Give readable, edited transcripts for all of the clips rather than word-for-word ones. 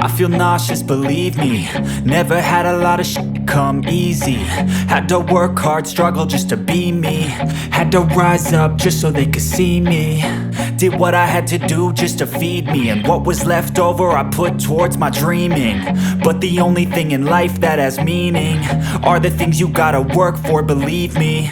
I feel nauseous, believe me. Never had a lot of shit come easy. Had to work hard, struggle just to be me. Had to rise up just so they could see me. Did what I had to do just to feed me, and what was left over I put towards my dreaming. But the only thing in life that has meaning are the things you gotta work for, believe me.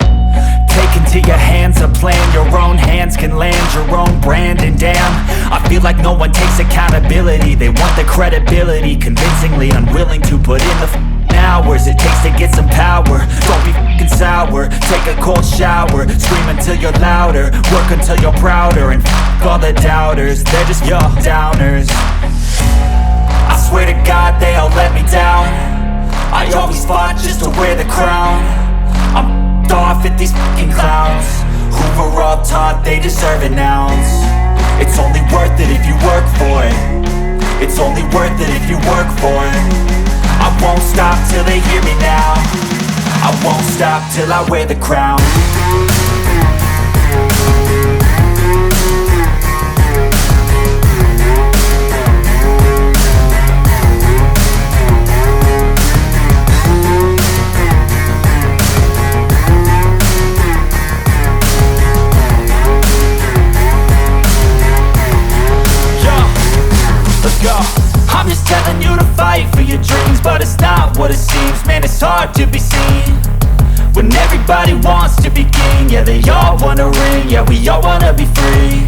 Take into your hands a plan, your own hands can land your own brand. And damn, I feel like no one takes accountability. They want the credibility, convincingly unwilling to put in the hours it takes to get some power. Don't be f***ing sour, take a cold shower. Scream until you're louder, work until you're prouder. And f*** all the doubters, they're just your downers. I swear to God they all let me down. I always fought just to wear the crown. I'm off at these fucking clowns who were all taught they deserve an ounce. It's only worth it if you work for it. It's only worth it if you work for it. I won't stop till they hear me now. I won't stop till I wear the crown. I'm just telling you to fight for your dreams, but it's not what it seems. Man, it's hard to be seen when everybody wants to be king. Yeah, they all wanna ring, yeah, we all wanna be free.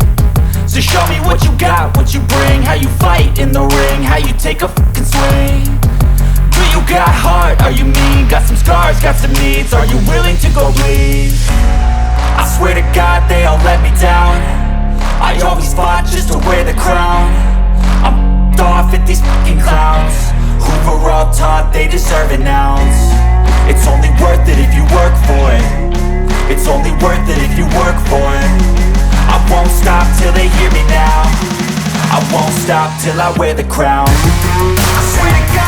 So show me what you got, what you bring, how you fight in the ring, how you take a fucking swing. Do you got heart, are you mean? Got some scars, got some needs, are you willing to go bleed? I swear to God they all let me down. I always fought just to wear the crown. I'm off at these fucking clowns who were all taught they deserve an ounce. It's only worth it if you work for it. It's only worth it if you work for it. I won't stop till they hear me now. I won't stop till I wear the crown. I swear to God.